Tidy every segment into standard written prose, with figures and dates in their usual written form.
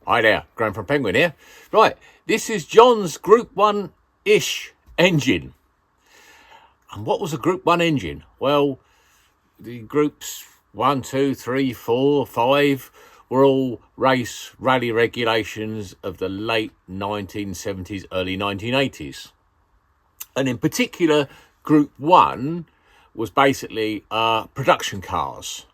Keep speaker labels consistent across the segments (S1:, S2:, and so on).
S1: Hi there, Graham from Penguin here. Right, this is John's Group 1-ish engine. And what was a Group 1 engine? Well, the groups 1, 2, 3, 4, 5 were all race rally regulations of the late 1970s, early 1980s. And in particular, Group 1 was basically production cars.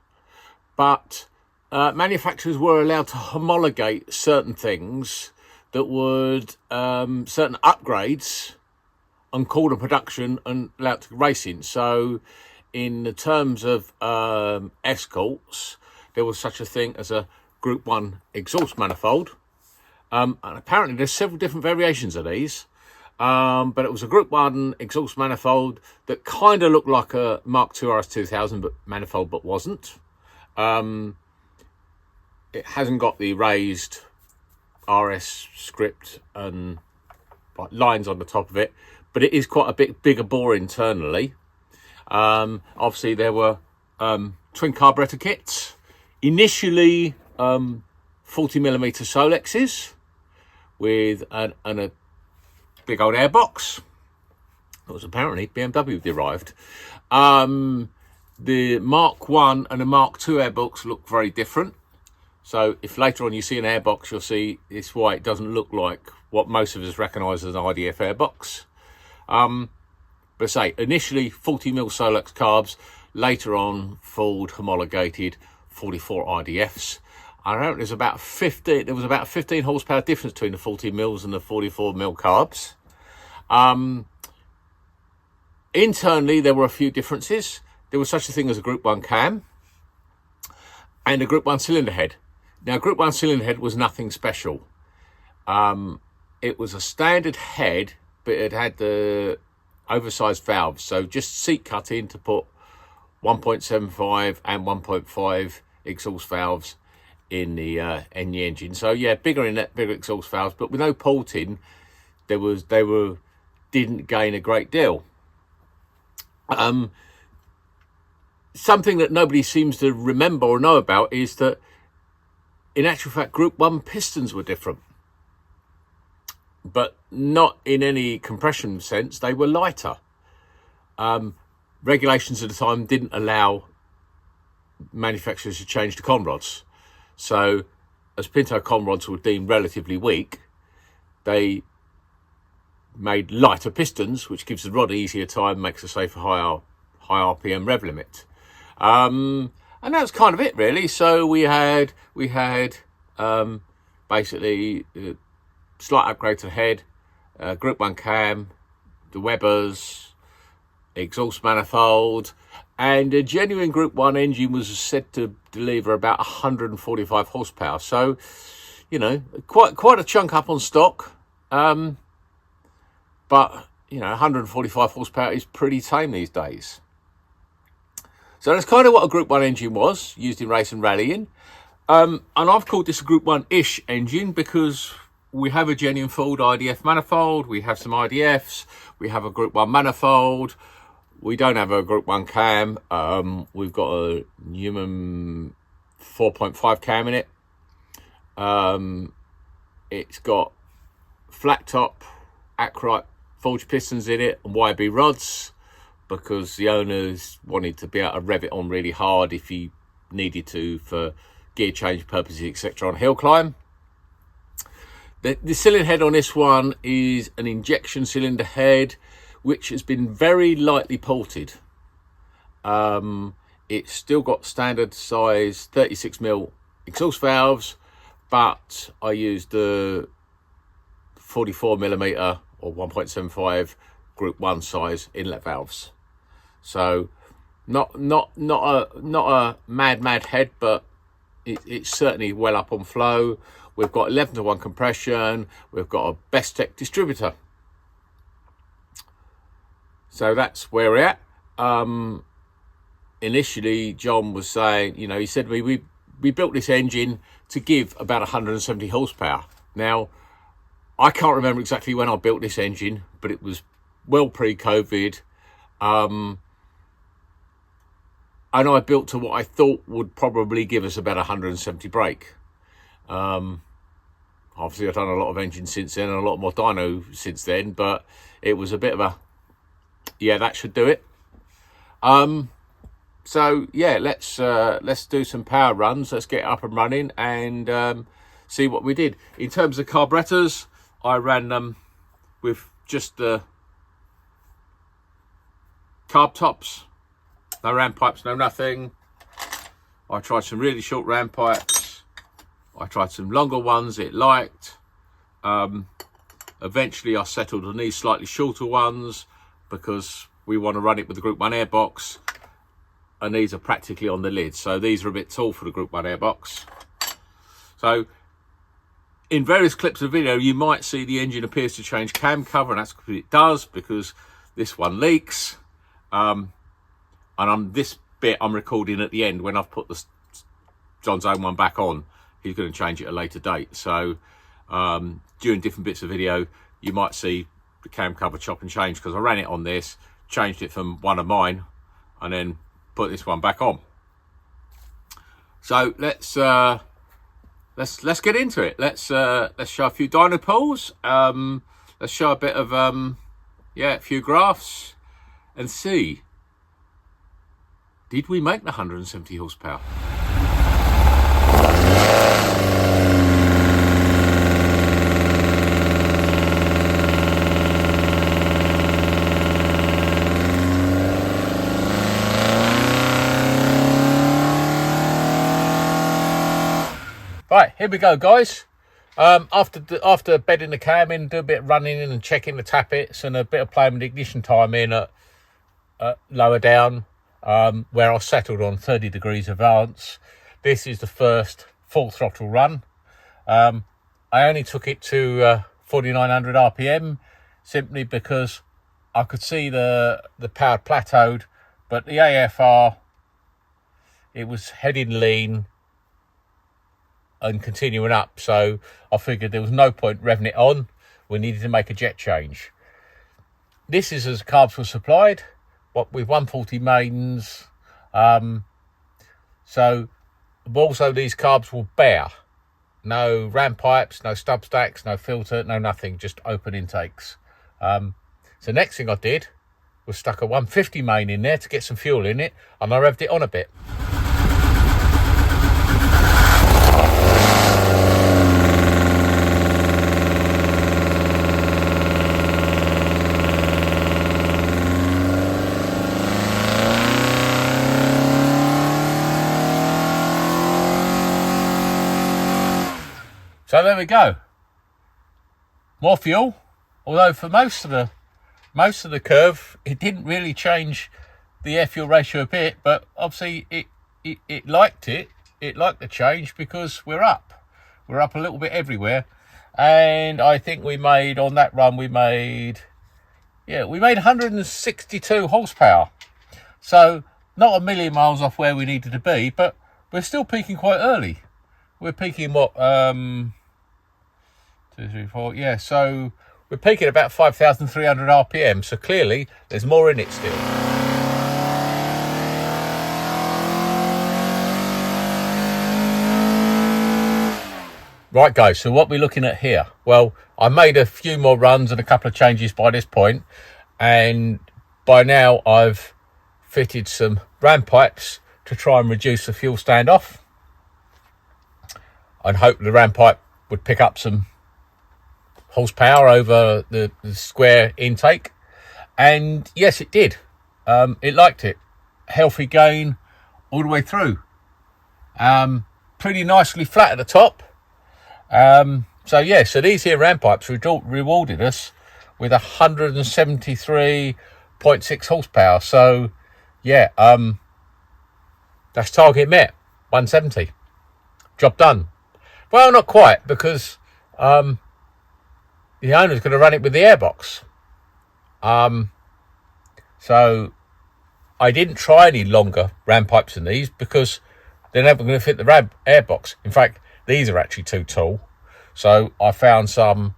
S1: But manufacturers were allowed to homologate certain things that would, certain upgrades and call to production and allowed to racing. So in the terms of escorts, there was such a thing as a Group 1 exhaust manifold. And apparently there's several different variations of these. But it was a Group 1 exhaust manifold that kind of looked like a Mark II RS2000 manifold, but wasn't. It hasn't got the raised RS script and lines on the top of it, but it is quite a bit bigger bore internally. Obviously, there were twin carburetor kits. Initially, 40mm Solexes with a big old airbox. It was apparently BMW derived. The Mark 1 and the Mark 2 airbox look very different. So if later on you see an airbox, you'll see it's why it doesn't look like what most of us recognise as an IDF airbox. But say initially 40mm Solex carbs, later on Ford homologated 44 IDFs. I don't know, there was about 15 horsepower difference between the 40mm and the 44mm carbs. Internally, there were a few differences. There was such a thing as a Group 1 cam and a Group 1 cylinder head. Now, Group 1 cylinder head was nothing special. It was a standard head, but it had the oversized valves. So just seat cut in to put 1.75 and 1.5 exhaust valves in the engine. So yeah, bigger inlet, bigger exhaust valves, but with no porting, they didn't gain a great deal. Something that nobody seems to remember or know about is that in actual fact, Group 1 pistons were different, but not in any compression sense. They were lighter. Regulations at the time didn't allow manufacturers to change the con rods. So as Pinto con rods were deemed relatively weak, they made lighter pistons, which gives the rod easier time, makes a safer high RPM rev limit. And that's kind of it, really. So we had basically slight upgrade to the head, Group 1 cam, the Webers, exhaust manifold, and a genuine Group 1 engine was said to deliver about 145 horsepower. So, you know, quite a chunk up on stock. But, you know, 145 horsepower is pretty tame these days. So that's kind of what a Group 1 engine was, used in race and rallying. And I've called this a Group 1-ish engine because we have a genuine Ford IDF manifold, we have some IDFs, we have a Group 1 manifold, we don't have a Group 1 cam, we've got a Newman 4.5 cam in it. It's got flat top Acralite forged pistons in it and YB rods, because the owners wanted to be able to rev it on really hard if he needed to for gear change purposes, etc. on hill climb. The cylinder head on this one is an injection cylinder head, which has been very lightly ported. It's still got standard size 36mm exhaust valves, but I used the 44mm or 1.75 Group 1 size inlet valves. So not a mad head, but it's certainly well up on flow. We've got 11:1 compression. We've got a BESTEK distributor. So that's where we're at. Initially, John was saying, you know, he said we built this engine to give about 170 horsepower. Now, I can't remember exactly when I built this engine, but it was well pre-COVID. And I built to what I thought would probably give us about 170 brake. Obviously, I've done a lot of engines since then and a lot more dyno since then, but it was a bit of a, yeah, that should do it. So yeah, let's do some power runs. Let's get up and running and see what we did. In terms of carburetors, I ran them with just the carb tops, no ram pipes, no nothing. I tried some really short ram pipes. I tried some longer ones it liked. Eventually I settled on these slightly shorter ones because we want to run it with the Group 1 airbox, and these are practically on the lid, so these are a bit tall for the Group 1 airbox. So in various clips of video you might see the engine appears to change cam cover, and that's because it does, because this one leaks. And this bit I'm recording at the end when I've put the John's own one back on. He's going to change it at a later date. So during different bits of video you might see the cam cover chop and change, because I ran it on this, changed it from one of mine, and then put this one back on. So let's get into it. Let's show a few dyno pulls. Let's show a bit of a few graphs and see, did we make the 170 horsepower? Right, here we go, guys. After bedding the cam in, do a bit of running in and checking the tappets and a bit of playing with the ignition time in at lower down, where I settled on 30 degrees advance. This is the first full throttle run. I only took it to 4900 RPM simply because I could see the power plateaued, but the AFR, it was heading lean and continuing up, so I figured there was no point revving it on. We needed to make a jet change. This is as carbs were supplied, what with 140 mains. So also these carbs will bear. No ram pipes, no stub stacks, no filter, no nothing, just open intakes. So next thing I did was stuck a 150 main in there to get some fuel in it, and I revved it on a bit. So there we go. More fuel, although for most of the curve it didn't really change the air fuel ratio a bit, but obviously it liked it. It liked the change because we're up a little bit everywhere. And I think we made on that run we made 162 horsepower. So not a million miles off where we needed to be, but we're still peaking quite early. We're peaking what 2, 3, 4, yeah, so we're peaking about 5,300 RPM, so clearly there's more in it still. Right guys, so what we're looking at here, well, I made a few more runs and a couple of changes by this point, and by now I've fitted some ram pipes to try and reduce the fuel standoff, and hope the ram pipe would pick up some horsepower over the square intake. And yes, it did. It liked it. Healthy gain all the way through. Pretty nicely flat at the top. So yeah, so these here ram pipes rewarded us with 173.6 horsepower. So yeah, that's target met. 170. Job done. Well, not quite, because the owner's going to run it with the Airbox. So I didn't try any longer ram pipes than these because they're never going to fit the Airbox. In fact, these are actually too tall. So I found some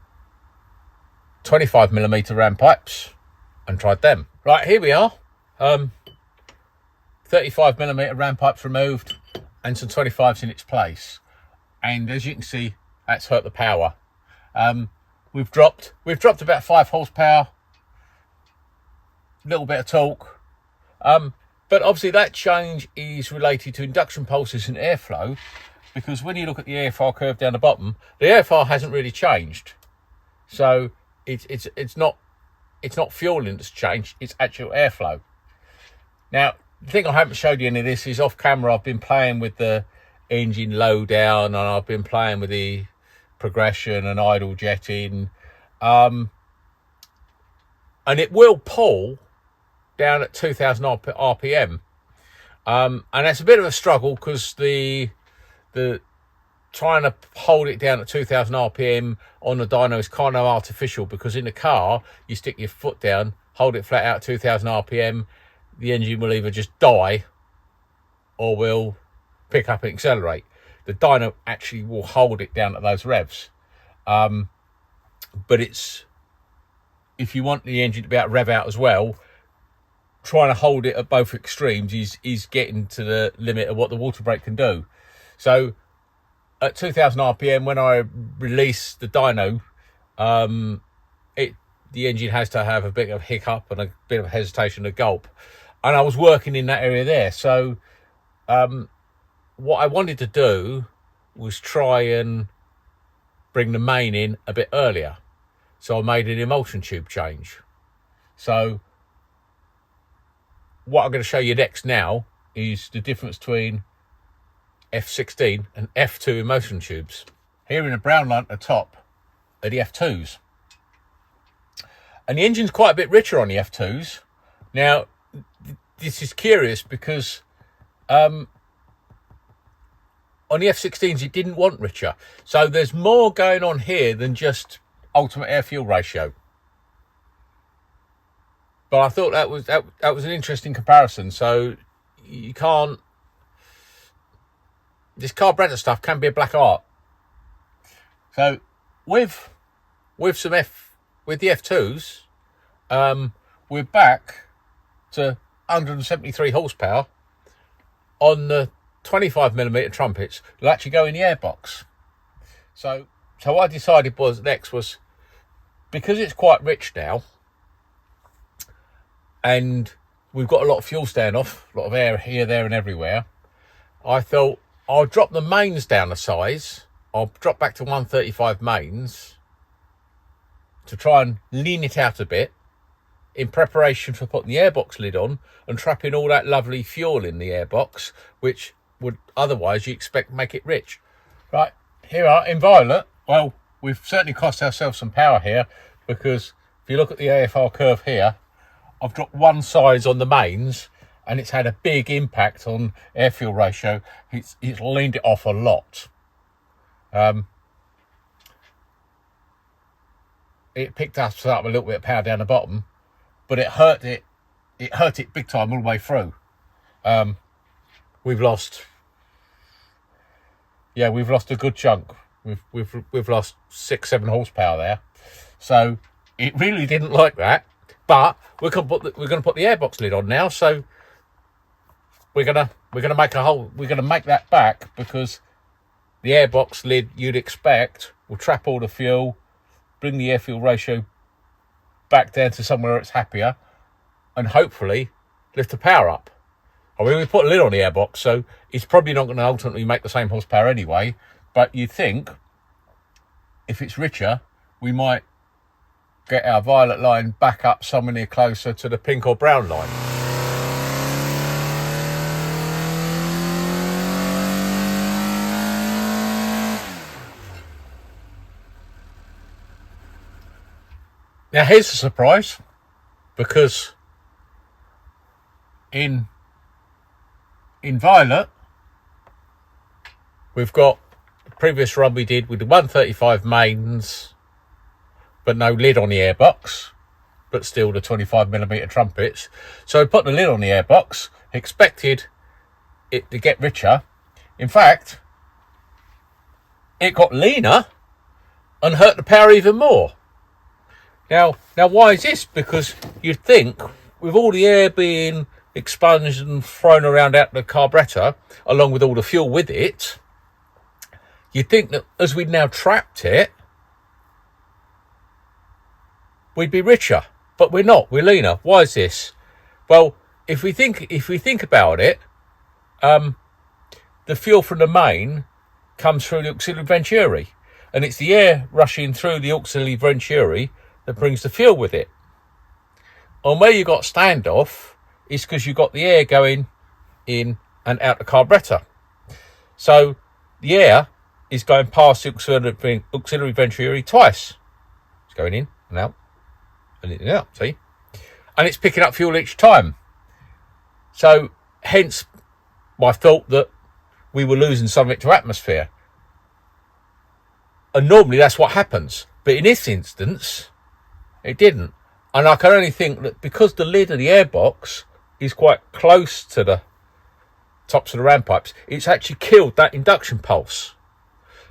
S1: 25mm ram pipes and tried them. Right, here we are. 35mm ram pipes removed and some 25s in its place. And as you can see, that's hurt the power. We've dropped about 5 horsepower, a little bit of torque. But obviously that change is related to induction pulses and airflow, because when you look at the AFR curve down the bottom, the AFR hasn't really changed. So it's not fueling that's changed, it's actual airflow. Now, the thing I haven't showed you any of this is off camera. I've been playing with the engine low down, and I've been playing with the progression and idle jetting. And it will pull down at 2000 RPM. And that's a bit of a struggle, because the trying to hold it down at 2000 RPM on the dyno is kind of artificial, because in the car, you stick your foot down, hold it flat out at 2000 RPM, the engine will either just die or will pick up and accelerate. The dyno actually will hold it down at those revs. But if you want the engine to be able to rev out as well, trying to hold it at both extremes is getting to the limit of what the water brake can do. So at 2000 RPM, when I release the dyno, the engine has to have a bit of hiccup and a bit of hesitation, a gulp. And I was working in that area there. So what I wanted to do was try and bring the main in a bit earlier. So I made an emulsion tube change. So what I'm going to show you next now is the difference between F16 and F2 emulsion tubes. Here in the brown line at the top are the F2s. And the engine's quite a bit richer on the F2s. Now, this is curious because on the F16s, it didn't want richer. So there's more going on here than just ultimate air fuel ratio. But I thought that was an interesting comparison. So you can't, this carburetor stuff can be a black art. So with the F2s, we're back to 173 horsepower on the 25mm trumpets. They'll actually go in the airbox. So what I decided was because it's quite rich now, and we've got a lot of fuel staying off, a lot of air here, there and everywhere, I thought I'll drop the mains down a size. I'll drop back to 135 mains to try and lean it out a bit in preparation for putting the airbox lid on and trapping all that lovely fuel in the airbox, which would otherwise you expect make it rich. Right, here are in violet. Well, we've certainly cost ourselves some power here, because if you look at the AFR curve here, I've dropped one size on the mains and it's had a big impact on air fuel ratio. It's leaned it off a lot. It picked us up a little bit of power down the bottom, but it hurt it big time all the way through. We've lost a good chunk. We've lost 6-7 horsepower there. So it really didn't like that. But we're gonna put the airbox lid on now. So we're gonna make that back, because the airbox lid, you'd expect, will trap all the fuel, bring the air fuel ratio back down to somewhere it's happier, and hopefully lift the power up. I mean, we put a lid on the airbox, so it's probably not going to ultimately make the same horsepower anyway. But you think if it's richer, we might get our violet line back up somewhere near closer to the pink or brown line. Now here's the surprise, because in violet we've got the previous run we did with the 135 mains, but no lid on the airbox, but still the 25mm trumpets. So I put the lid on the airbox, expected it to get richer. In fact, it got leaner and hurt the power even more. Now why is this? Because you'd think, with all the air being expunged and thrown around out the carburetor, along with all the fuel with it, you'd think that as we'd now trapped it, we'd be richer, but we're not. We're leaner. Why is this? Well, if we think about it, the fuel from the main comes through the auxiliary venturi, and it's the air rushing through the auxiliary venturi that brings the fuel with it. And where you got standoff is because you've got the air going in and out the carburetor. So the air is going past the auxiliary venturi twice. It's going in and out and in and out, see? And it's picking up fuel each time. So hence my thought that we were losing some of it to atmosphere. And normally that's what happens. But in this instance, it didn't. And I can only think that because the lid of the airbox is quite close to the tops of the ram pipes, it's actually killed that induction pulse.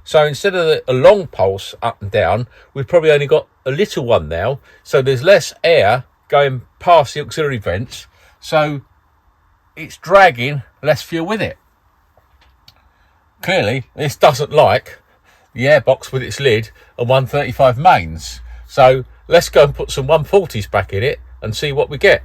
S1: So instead of a long pulse up and down, we've probably only got a little one now. So there's less air going past the auxiliary vents. So it's dragging less fuel with it. Clearly, this doesn't like the airbox with its lid and 135 mains. So let's go and put some 140s back in it and see what we get.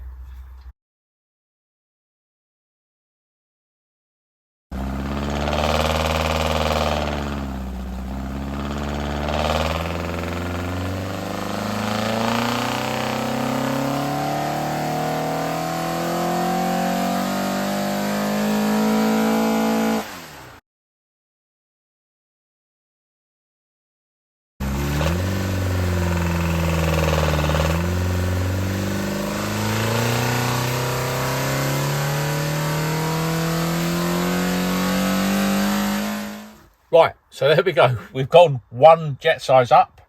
S1: Right, so there we go. We've gone one jet size up,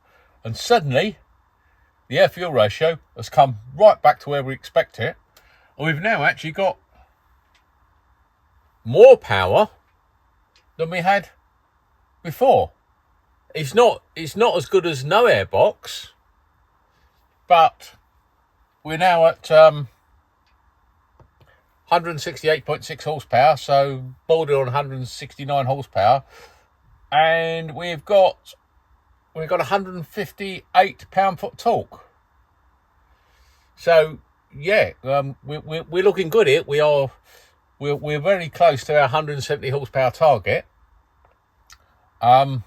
S1: and suddenly the air fuel ratio has come right back to where we expect it. And we've now actually got more power than we had before. It's not as good as no airbox, but we're now at 168.6 horsepower, so bordering on 169 horsepower. And we've got 158 pound-foot torque. So yeah, we're looking good here. We're very close to our 170 horsepower target. And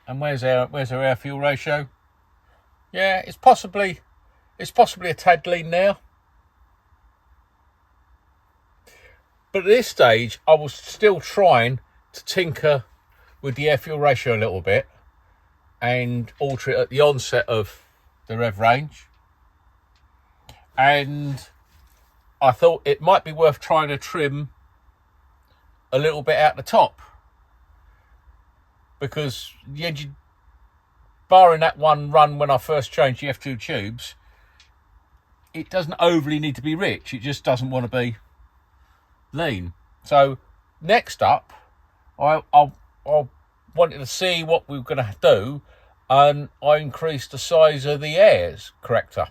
S1: where's our air fuel ratio? Yeah, it's possibly a tad lean now. But at this stage, I was still trying to tinker with the air fuel ratio a little bit and alter it at the onset of the rev range. And I thought it might be worth trying to trim a little bit out the top, because the engine, barring that one run when I first changed the F2 tubes, it doesn't overly need to be rich. It just doesn't want to be lean. So next up, I wanted to see what we were going to do, and I increased the size of the airs corrector.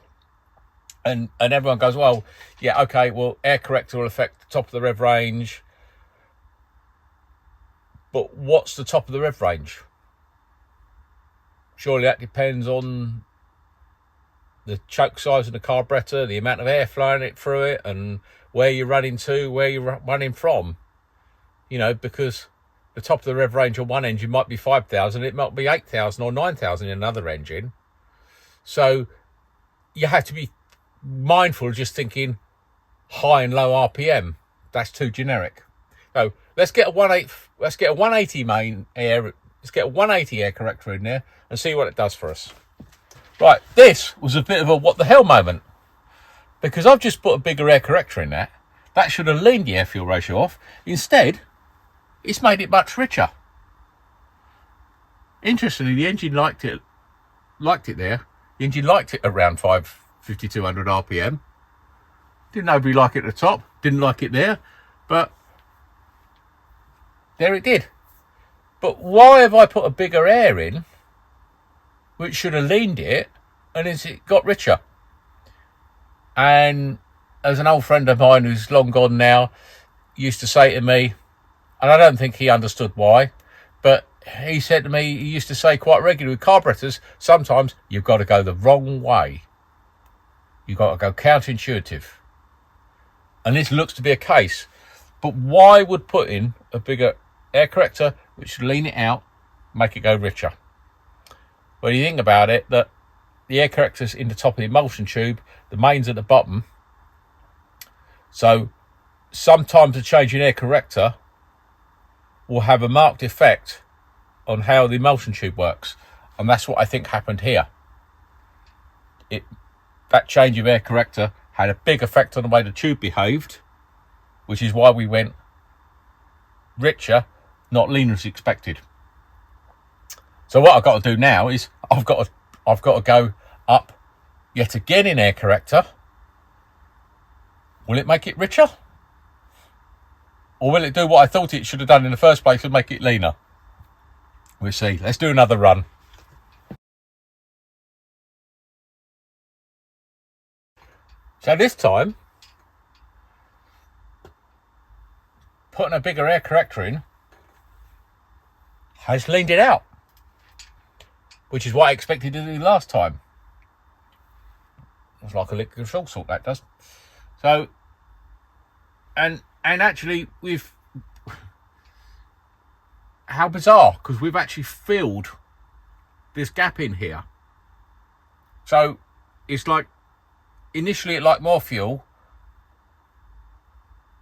S1: And everyone goes, well, yeah, okay, well, air corrector will affect the top of the rev range. But what's the top of the rev range? Surely that depends on the choke size of the carburetor, the amount of air flowing it through it, and where you're running to, where you're running from. You know, because the top of the rev range on one engine might be 5,000, it might be 8,000 or 9,000 in another engine. So you have to be mindful of just thinking high and low RPM. That's too generic. So let's get a 180 main air. Let's get a 180 air corrector in there and see what it does for us. Right, this was a bit of a what the hell moment, because I've just put a bigger air corrector in there. That should have leaned the air fuel ratio off. Instead, it's made it much richer. Interestingly, the engine liked it there. The engine liked it around 5,200 RPM. Didn't nobody like it at the top, didn't like it there, but there it did. But why have I put a bigger air in, which should have leaned it, and it got richer? And as an old friend of mine who's long gone now used to say to me, and I don't think he understood why, but he said to me, he used to say quite regularly with carburetors, sometimes you've got to go the wrong way. You've got to go counterintuitive. And this looks to be a case. But why would put in a bigger air corrector, which would lean it out, make it go richer? Well, you think about it, that the air corrector's in the top of the emulsion tube, the main's at the bottom. So sometimes a change in air corrector will have a marked effect on how the emulsion tube works. And that's what I think happened here. That change of air corrector had a big effect on the way the tube behaved, which is why we went richer, not leaner as expected. So what I've got to do now is I've got to go up yet again in air corrector. Will it make it richer? Or will it do what I thought it should have done in the first place and make it leaner? We'll see. Let's do another run. So this time, putting a bigger air corrector in has leaned it out, which is what I expected to do last time. It's like a liquid of salt, that does. So, and actually how bizarre, because we've actually filled this gap in here. So it's like, initially it liked more fuel,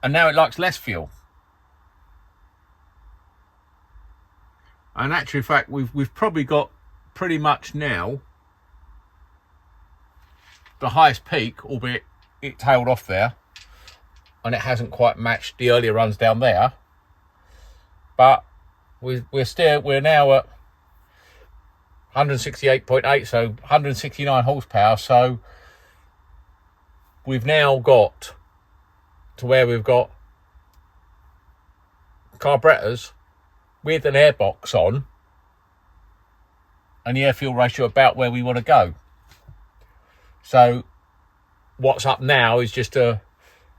S1: and now it likes less fuel. And actually, in fact, we've probably got pretty much now the highest peak, albeit it tailed off there, and it hasn't quite matched the earlier runs down there. But we're now at 168.8, so 169 horsepower. So we've now got to where we've got carburetors with an airbox on and the air fuel ratio about where we want to go. So what's up now is just a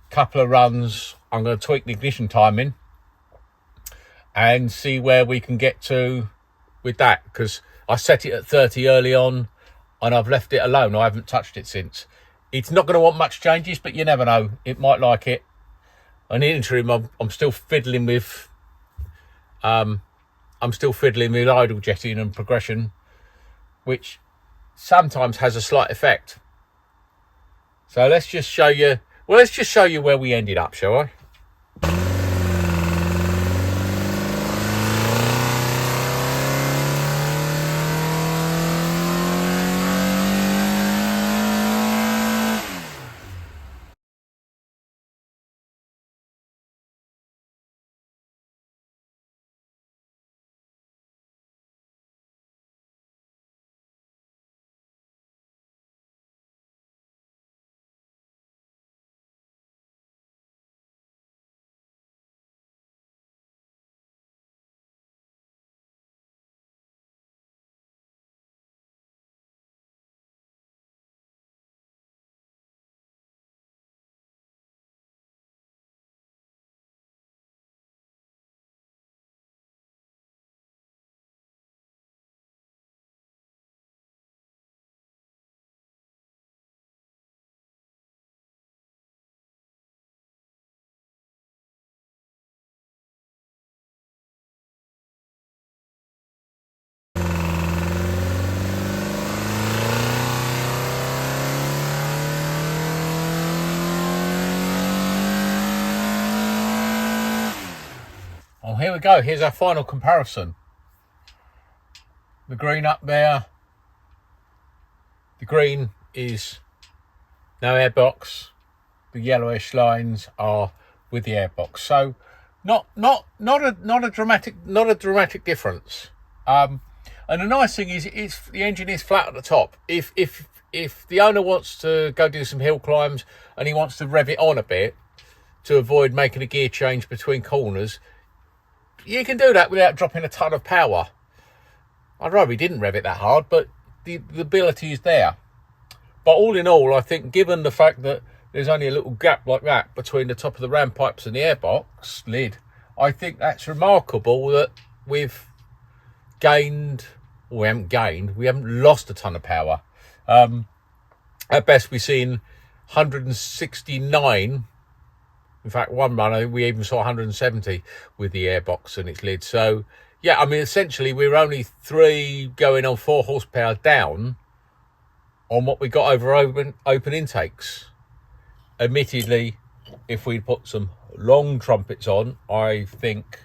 S1: couple of runs. I'm going to tweak the ignition timing and see where we can get to with that, because I set it at 30 early on and I've left it alone. I haven't touched it since. It's not going to want much changes, but you never know. It might like it. In the interim, I'm still fiddling with idle jetting and progression, which sometimes has a slight effect. So let's just show you. Well, let's just show you where we ended up, shall I? Well, here we go. Here's our final comparison. The green up there. The green is no airbox. The yellowish lines are with the airbox. So not a dramatic difference. And the nice thing is the engine is flat at the top. If the owner wants to go do some hill climbs and he wants to rev it on a bit to avoid making a gear change between corners, you can do that without dropping a ton of power. I'd rather he didn't rev it that hard, but the ability is there. But all in all, I think given the fact that there's only a little gap like that between the top of the ram pipes and the airbox lid, I think that's remarkable that we've gained, or we haven't lost a ton of power. At best, we're seeing 169. In fact, one run, we even saw 170 with the Airbox and its lid. So, yeah, I mean, essentially, we're only 3 going on 4 horsepower down on what we got over open intakes. Admittedly, if we'd put some long trumpets on, I think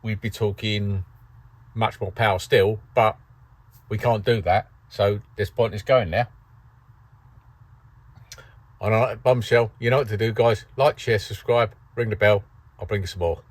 S1: we'd be talking much more power still, but we can't do that. So this point is going now. On a bombshell, you know what to do, guys. Like, share, subscribe, ring the bell. I'll bring you some more.